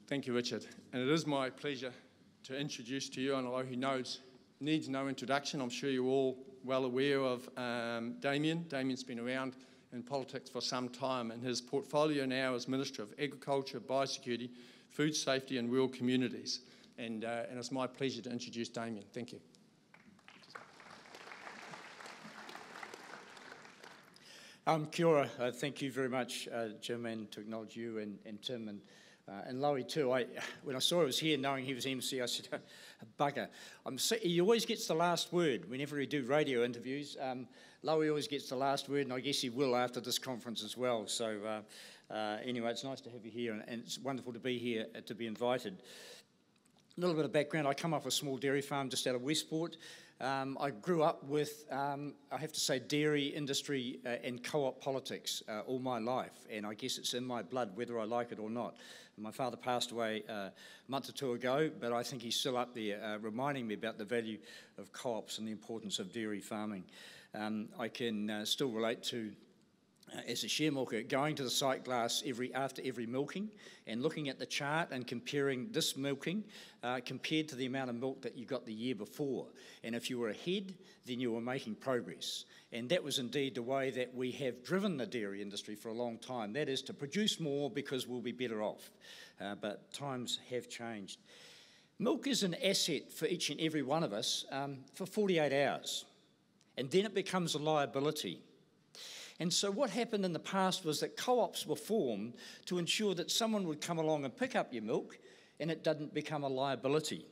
Thank you, Richard. And it is my pleasure to introduce to you, and although he needs no introduction, I'm sure you're all well aware of Damien. Damien's been around in politics for some time, and his portfolio now is Minister of Agriculture, Biosecurity, Food Safety and Rural Communities. And it's my pleasure to introduce Damien. Thank you. Kia ora. Thank you very much, Jim, and to acknowledge you and Tim and Lowy too. When I saw he was here, knowing he was MC, I said, bugger. He always gets the last word whenever we do radio interviews. Lowy always gets the last word, and I guess he will after this conference as well. So anyway, it's nice to have you here, and it's wonderful to be here, to be invited. A little bit of background. I come off a small dairy farm just out of Westport. I grew up with, I have to say, dairy industry and co-op politics all my life, and I guess it's in my blood whether I like it or not. My father passed away a month or two ago, but I think he's still up there reminding me about the value of co-ops and the importance of dairy farming. I can still relate to, as a share milker, going to the sight glass after every milking and looking at the chart and comparing this milking compared to the amount of milk that you got the year before. And if you were ahead, then you were making progress. And that was indeed the way that we have driven the dairy industry for a long time. That is to produce more because we'll be better off. But times have changed. Milk is an asset for each and every one of us for 48 hours. And then it becomes a liability. And so what happened in the past was that co-ops were formed to ensure that someone would come along and pick up your milk and it didn't become a liability.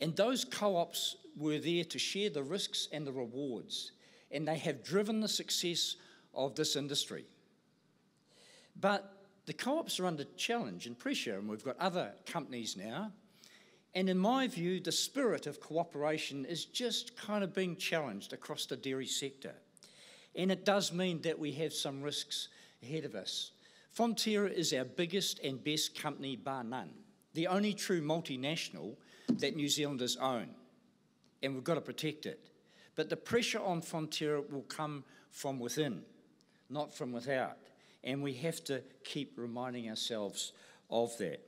And those co-ops were there to share the risks and the rewards, and they have driven the success of this industry. But the co-ops are under challenge and pressure, and we've got other companies now. And in my view, the spirit of cooperation is just kind of being challenged across the dairy sector. And it does mean that we have some risks ahead of us. Fonterra is our biggest and best company, bar none. The only true multinational that New Zealanders own. And we've got to protect it. But the pressure on Fonterra will come from within, not from without. And we have to keep reminding ourselves of that.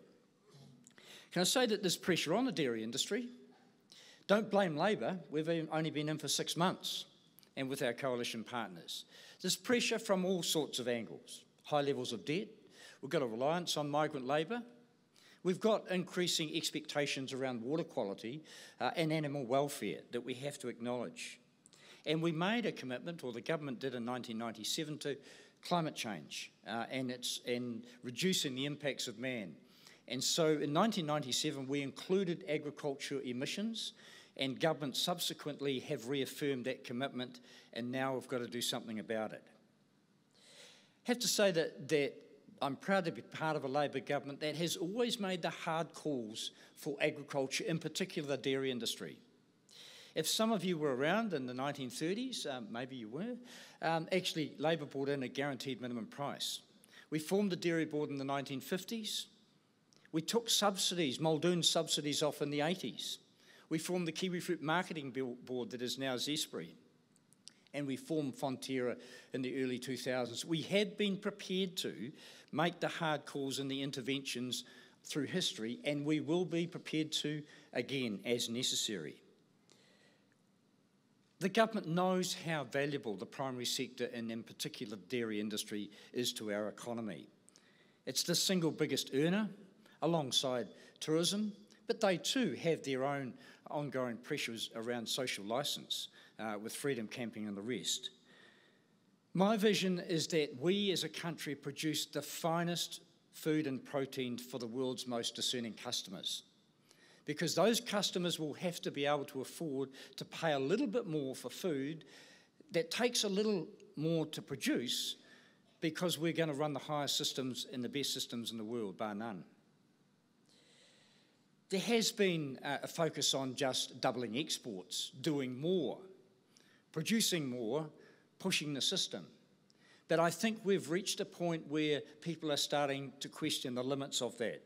Can I say that there's pressure on the dairy industry? Don't blame Labour. We've only been in for 6 months. And with our coalition partners. There's pressure from all sorts of angles. High levels of debt. We've got a reliance on migrant labour. We've got increasing expectations around water quality and animal welfare that we have to acknowledge. And we made a commitment, or the government did in 1997, to climate change and reducing the impacts of man. And so in 1997, we included agriculture emissions, and government subsequently have reaffirmed that commitment, and now we've got to do something about it. I have to say that I'm proud to be part of a Labour government that has always made the hard calls for agriculture, in particular the dairy industry. If some of you were around in the 1930s, maybe you were, actually Labour brought in a guaranteed minimum price. We formed the Dairy Board in the 1950s. We took subsidies, Muldoon subsidies off in the 80s. We formed the Kiwi Fruit Marketing Board that is now Zespri, and we formed Fonterra in the early 2000s. We had been prepared to make the hard calls and the interventions through history, and we will be prepared to again as necessary. The government knows how valuable the primary sector and in particular the dairy industry is to our economy. It's the single biggest earner alongside tourism, but they too have their own ongoing pressures around social licence with freedom camping and the rest. My vision is that we as a country produce the finest food and protein for the world's most discerning customers, because those customers will have to be able to afford to pay a little bit more for food that takes a little more to produce, because we're going to run the highest systems and the best systems in the world, bar none. There has been a focus on just doubling exports, doing more, producing more, pushing the system. But I think we've reached a point where people are starting to question the limits of that.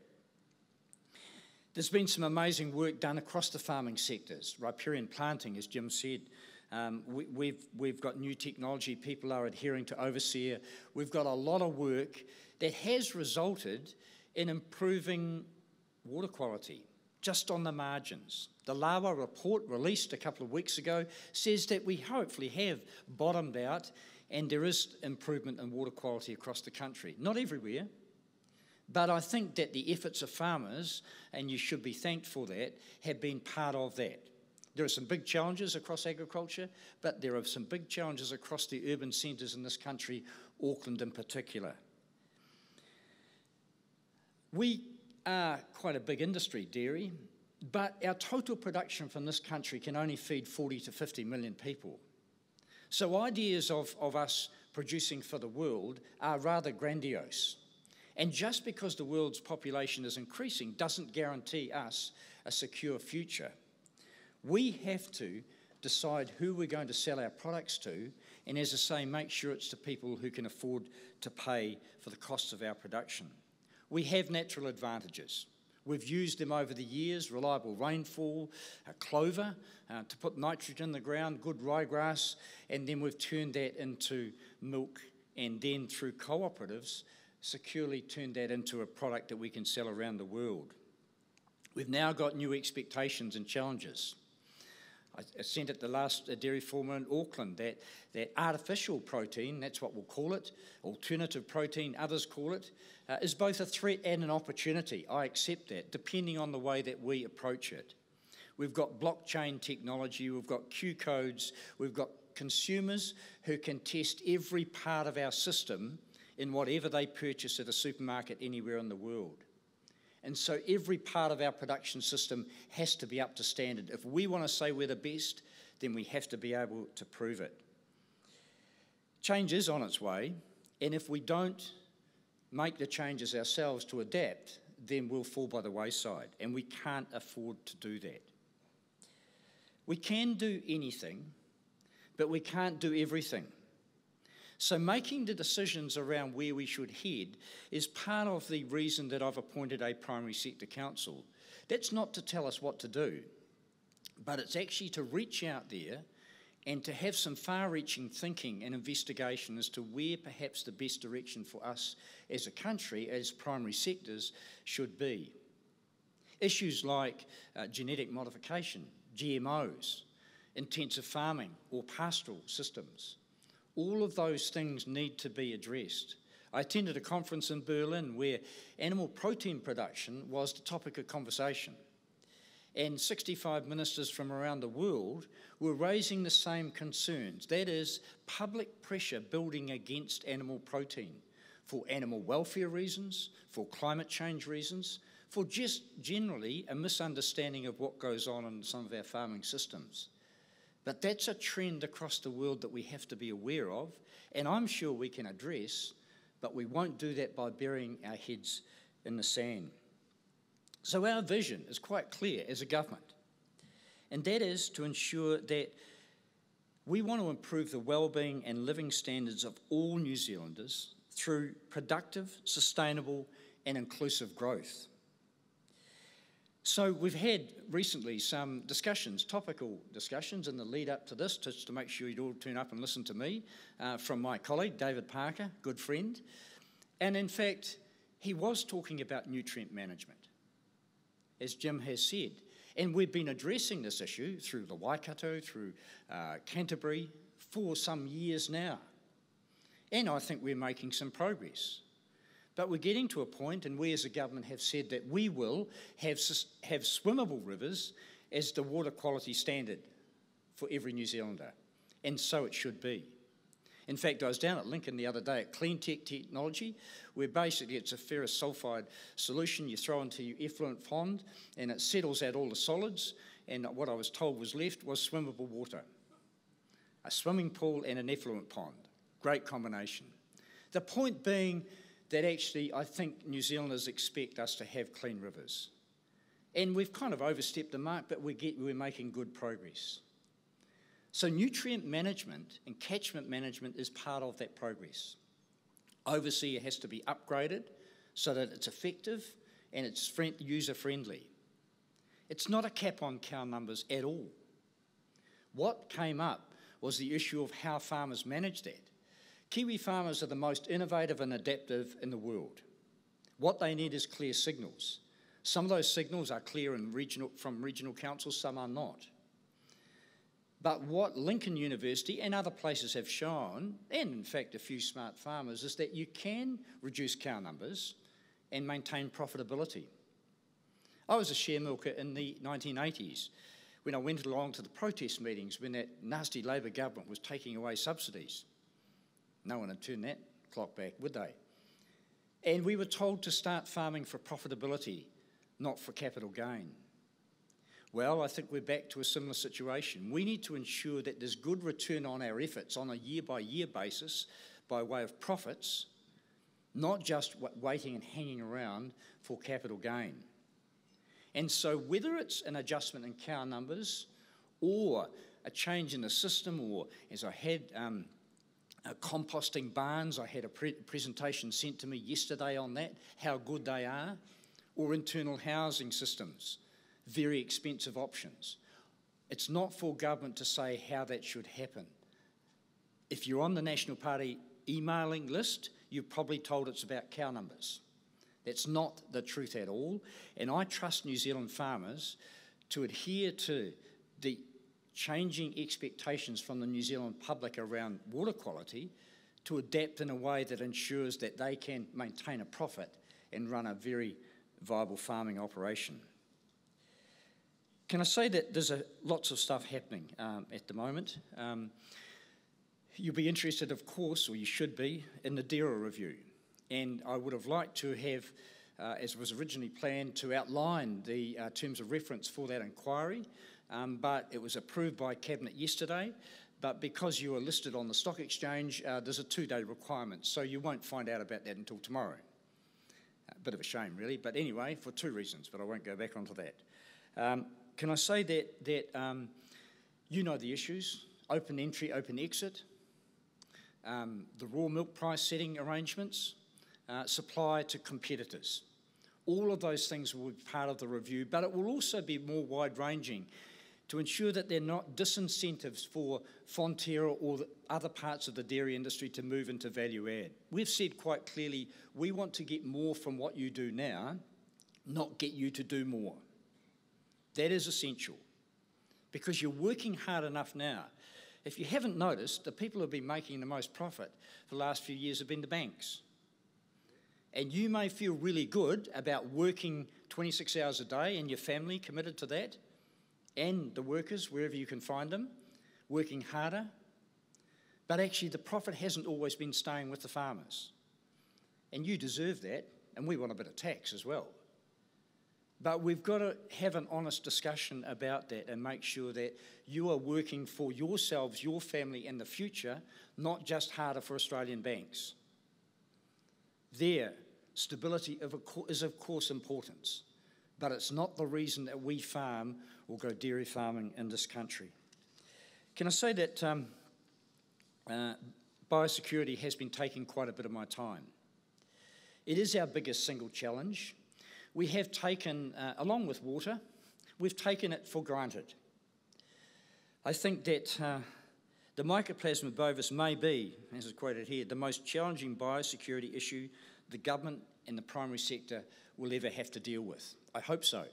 There's been some amazing work done across the farming sectors, riparian planting, as Jim said. We've got new technology, people are adhering to overseer. We've got a lot of work that has resulted in improving water quality, just on the margins. The LAWA report released a couple of weeks ago says that we hopefully have bottomed out and there is improvement in water quality across the country. Not everywhere, but I think that the efforts of farmers, and you should be thanked for that, have been part of that. There are some big challenges across agriculture, but there are some big challenges across the urban centres in this country, Auckland in particular. We are quite a big industry, dairy, but our total production from this country can only feed 40 to 50 million people. So ideas of us producing for the world are rather grandiose. And just because the world's population is increasing doesn't guarantee us a secure future. We have to decide who we're going to sell our products to, and as I say, make sure it's to people who can afford to pay for the costs of our production. We have natural advantages. We've used them over the years: reliable rainfall, clover to put nitrogen in the ground, good ryegrass, and then we've turned that into milk, and then through cooperatives, securely turned that into a product that we can sell around the world. We've now got new expectations and challenges. I sent it the last dairy forum in Auckland, that artificial protein, that's what we'll call it, alternative protein, others call it, is both a threat and an opportunity. I accept that, depending on the way that we approach it. We've got blockchain technology, we've got Q codes, we've got consumers who can test every part of our system in whatever they purchase at a supermarket anywhere in the world. And so every part of our production system has to be up to standard. If we want to say we're the best, then we have to be able to prove it. Change is on its way, and if we don't make the changes ourselves to adapt, then we'll fall by the wayside, and we can't afford to do that. We can do anything, but we can't do everything. So making the decisions around where we should head is part of the reason that I've appointed a primary sector council. That's not to tell us what to do, but it's actually to reach out there and to have some far-reaching thinking and investigation as to where perhaps the best direction for us as a country, as primary sectors, should be. Issues like genetic modification, GMOs, intensive farming or pastoral systems, all of those things need to be addressed. I attended a conference in Berlin where animal protein production was the topic of conversation. And 65 ministers from around the world were raising the same concerns. That is, public pressure building against animal protein for animal welfare reasons, for climate change reasons, for just generally a misunderstanding of what goes on in some of our farming systems. But that's a trend across the world that we have to be aware of, and I'm sure we can address, but we won't do that by burying our heads in the sand. So our vision is quite clear as a government, and that is to ensure that we want to improve the well-being and living standards of all New Zealanders through productive, sustainable and inclusive growth. So we've had recently some discussions, topical discussions in the lead up to this, just to make sure you'd all turn up and listen to me, from my colleague, David Parker, good friend. And in fact, he was talking about nutrient management, as Jim has said. And we've been addressing this issue through the Waikato, through Canterbury, for some years now. And I think we're making some progress. But we're getting to a point, and we as a government have said that we will have swimmable rivers as the water quality standard for every New Zealander, and so it should be. In fact, I was down at Lincoln the other day at Clean Tech Technology, where basically it's a ferrous sulphide solution you throw into your effluent pond, and it settles out all the solids, and what I was told was left was swimmable water. A swimming pool and an effluent pond. Great combination. The point being that actually I think New Zealanders expect us to have clean rivers. And we've kind of overstepped the mark, but we're making good progress. So nutrient management and catchment management is part of that progress. Overseer has to be upgraded so that it's effective and it's user-friendly. It's not a cap on cow numbers at all. What came up was the issue of how farmers manage that. Kiwi farmers are the most innovative and adaptive in the world. What they need is clear signals. Some of those signals are clear from regional councils, some are not. But what Lincoln University and other places have shown, and in fact a few smart farmers, is that you can reduce cow numbers and maintain profitability. I was a share milker in the 1980s when I went along to the protest meetings when that nasty Labor government was taking away subsidies. No one would turn that clock back, would they? And we were told to start farming for profitability, not for capital gain. Well, I think we're back to a similar situation. We need to ensure that there's good return on our efforts on a year-by-year basis by way of profits, not just waiting and hanging around for capital gain. And so whether it's an adjustment in cow numbers or a change in the system, or as I had composting barns, I had a presentation sent to me yesterday on that, how good they are, or internal housing systems, very expensive options. It's not for government to say how that should happen. If you're on the National Party emailing list, you're probably told it's about cow numbers. That's not the truth at all. And I trust New Zealand farmers to adhere to the changing expectations from the New Zealand public around water quality, to adapt in a way that ensures that they can maintain a profit and run a very viable farming operation. Can I say that there's lots of stuff happening at the moment? You'll be interested, of course, or you should be, in the DERA review. And I would have liked to have, as was originally planned, to outline the terms of reference for that inquiry, but it was approved by Cabinet yesterday. But because you are listed on the stock exchange, there's a 2-day requirement, so you won't find out about that until tomorrow. A bit of a shame, really, but anyway, for 2 reasons, but I won't go back onto that. Can I say that you know the issues: open entry, open exit, the raw milk price setting arrangements, supply to competitors. All of those things will be part of the review, but it will also be more wide-ranging to ensure that they're not disincentives for Fonterra or the other parts of the dairy industry to move into value add. We've said quite clearly, we want to get more from what you do now, not get you to do more. That is essential, because you're working hard enough now. If you haven't noticed, the people who have been making the most profit for the last few years have been the banks. And you may feel really good about working 26 hours a day and your family committed to that, and the workers, wherever you can find them, working harder. But actually the profit hasn't always been staying with the farmers. And you deserve that, and we want a bit of tax as well. But we've got to have an honest discussion about that and make sure that you are working for yourselves, your family, and the future, not just harder for Australian banks. Their stability is of course importance, but it's not the reason that we farm or go dairy farming in this country. Can I say that biosecurity has been taking quite a bit of my time? It is our biggest single challenge. We have taken, along with water, we've taken it for granted. I think that the Mycoplasma bovis may be, as is quoted here, the most challenging biosecurity issue the government and the primary sector will ever have to deal with. I hope so.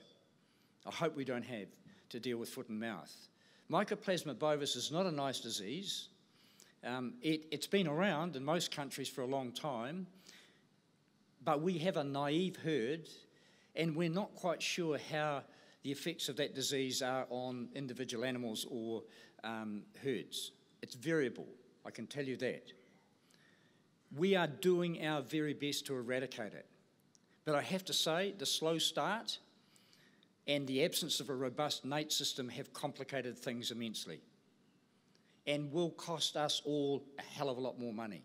I hope we don't have to deal with foot and mouth. Mycoplasma bovis is not a nice disease. It's been around in most countries for a long time, but we have a naive herd, and we're not quite sure how the effects of that disease are on individual animals or herds. It's variable, I can tell you that. We are doing our very best to eradicate it. But I have to say, the slow start and the absence of a robust NATE system have complicated things immensely and will cost us all a hell of a lot more money.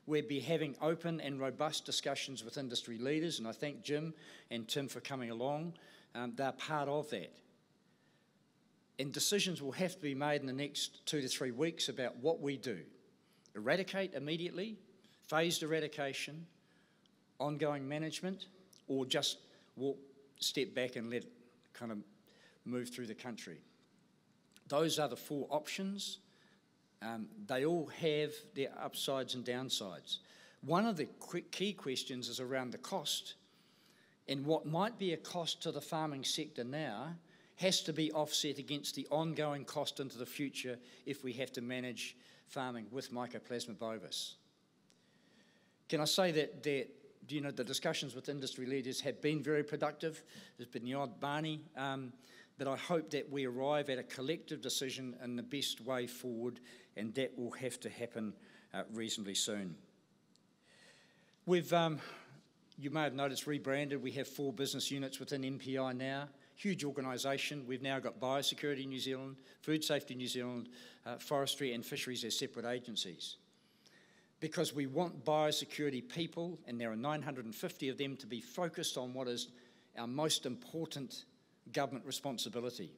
We'll be having open and robust discussions with industry leaders, and I thank Jim and Tim for coming along. They're part of that. And decisions will have to be made in the next 2 to 3 weeks about what we do. Eradicate immediately, phased eradication, ongoing management, or just step back and let it kind of move through the country. Those are the 4 options. They all have their upsides and downsides. One of the key questions is around the cost, and what might be a cost to the farming sector now has to be offset against the ongoing cost into the future if we have to manage farming with Mycoplasma bovis. Can I say that the discussions with industry leaders have been very productive. There's been the odd Barney, but I hope that we arrive at a collective decision in the best way forward, and that will have to happen reasonably soon. We've, you may have noticed, rebranded. We have 4 business units within MPI now. Huge organisation. We've now got Biosecurity New Zealand, Food Safety New Zealand, Forestry and Fisheries as separate agencies. Because we want biosecurity people, and there are 950 of them, to be focused on what is our most important government responsibility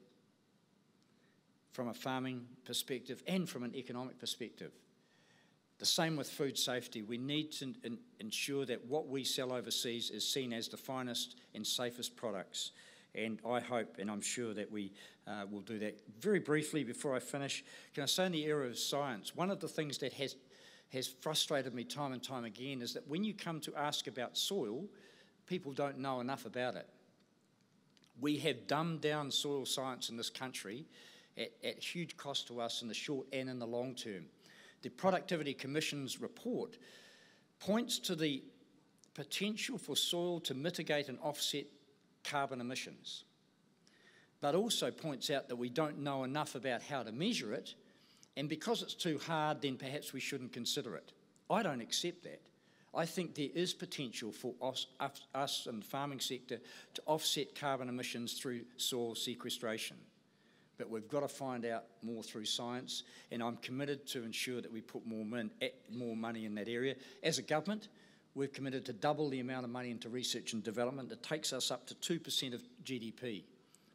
from a farming perspective and from an economic perspective. The same with food safety. We need to ensure that what we sell overseas is seen as the finest and safest products. And I hope, and I'm sure that we will do that. Very briefly, before I finish, can I say in the area of science, one of the things that has frustrated me time and time again is that when you come to ask about soil, people don't know enough about it. We have dumbed down soil science in this country at huge cost to us in the short and in the long term. The Productivity Commission's report points to the potential for soil to mitigate and offset carbon emissions, but also points out that we don't know enough about how to measure it, and because it's too hard, then perhaps we shouldn't consider it. I don't accept that. I think there is potential for us in the farming sector to offset carbon emissions through soil sequestration. But we've got to find out more through science, and I'm committed to ensure that we put more money in that area. As a government, we've committed to double the amount of money into research and development. That takes us up to 2% of GDP.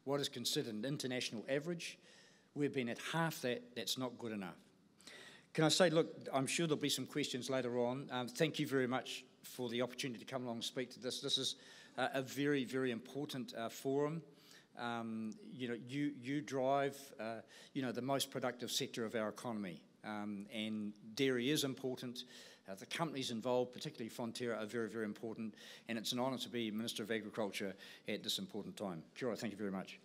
What is considered an international average, we've been at half that. That's not good enough. Can I say, look, I'm sure there'll be some questions later on. Thank you very much for the opportunity to come along and speak to this. This is a very, very important forum. You drive, the most productive sector of our economy, and dairy is important. The companies involved, particularly Fonterra, are very, very important, and it's an honour to be Minister of Agriculture at this important time. Kia ora, thank you very much.